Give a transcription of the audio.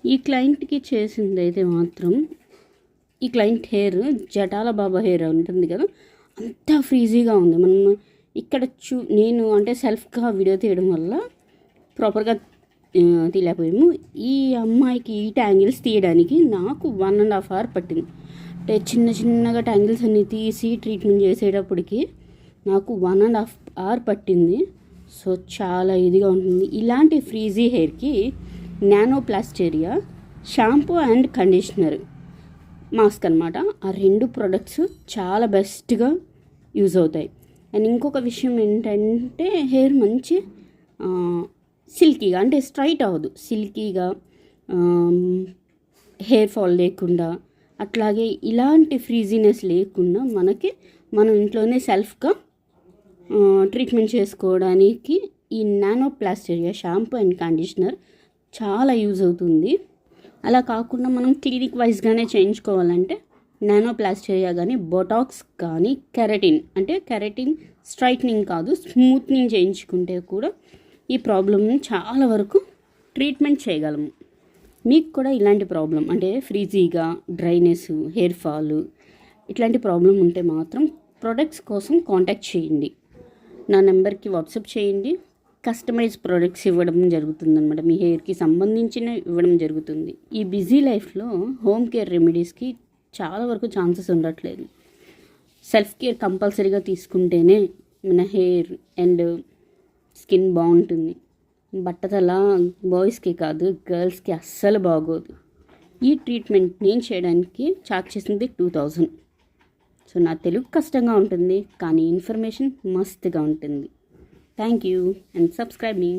ఈ క్లయింట్కి చేసిందైతే మాత్రం ఈ క్లయింట్ హెయిర్ జటాల బాబా హెయిర్ ఉంటుంది కదా, అంతా ఫ్రీజీగా ఉంది. మనం ఇక్కడ నేను అంటే సెల్ఫ్గా వీడియో తీయడం వల్ల ప్రాపర్గా తీయలేకపోయాము. ఈ అమ్మాయికి ఈ ట్యాంగిల్స్ తీయడానికి నాకు 1.5 hours పట్టింది. అంటే చిన్నగా ట్యాంగిల్స్ అన్నీ తీసి ట్రీట్మెంట్ చేసేటప్పటికి నాకు 1.5 hours పట్టింది. సో చాలా ఇదిగా ఉంటుంది. ఇలాంటి ఫ్రీజీ హెయిర్కి నానోప్లాస్టేరియా షాంపూ అండ్ కండిషనర్ మాస్క్ అనమాట. ఆ 2 ప్రొడక్ట్స్ చాలా బెస్ట్గా యూజ్ అవుతాయి. అండ్ ఇంకొక విషయం ఏంటంటే హెయిర్ మంచి సిల్కీగా, అంటే స్ట్రైట్ అవ్వదు, సిల్కీగా హెయిర్ ఫాల్ లేకుండా, అట్లాగే ఇలాంటి ఫ్రీజీనెస్ లేకుండా మనం ఇంట్లోనే సెల్ఫ్గా ట్రీట్మెంట్ చేసుకోవడానికి ఈ నానోప్లాస్టేరియా షాంపూ అండ్ కండిషనర్ చాలా యూజ్ అవుతుంది. అలా కాకుండా మనం క్లినిక్ వైజ్గానే చేయించుకోవాలంటే నానోప్లాస్టేరియా కానీ బొటాక్స్ కానీ కెరటిన్ స్ట్రైట్నింగ్ కాదు, స్మూత్నింగ్ చేయించుకుంటే కూడా ఈ ప్రాబ్లమ్ని చాలా వరకు ట్రీట్మెంట్ చేయగలము. మీకు కూడా ఇలాంటి ప్రాబ్లం అంటే ఫ్రీజీగా, డ్రైనెస్, హెయిర్ ఫాల్ ఇట్లాంటి ప్రాబ్లం ఉంటే మాత్రం ప్రొడక్ట్స్ కోసం కాంటాక్ట్ చేయండి. నా నెంబర్కి వాట్సాప్ చేయండి. కస్టమైజ్ ప్రొడక్ట్స్ ఇవ్వడం జరుగుతుందన్నమాట. మీ హెయిర్కి సంబంధించిన ఇవ్వడం జరుగుతుంది. ఈ బిజీ లైఫ్లో హోమ్ కేర్ రెమెడీస్కి చాలా వరకు ఛాన్సెస్ ఉండట్లేదు. సెల్ఫ్ కేర్ కంపల్సరీగా తీసుకుంటేనే మన హెయిర్ అండ్ స్కిన్ బాగుంటుంది. బట్టతల బాయ్స్కి కాదు, గర్ల్స్కి అస్సలు బాగోదు. ఈ ట్రీట్మెంట్ నేను చేయడానికి చార్జ్ చేసింది 2000. సో నా తెలుగు కష్టంగా ఉంటుంది, కానీ ఇన్ఫర్మేషన్ మస్తుగా ఉంటుంది. Thank you and subscribe me.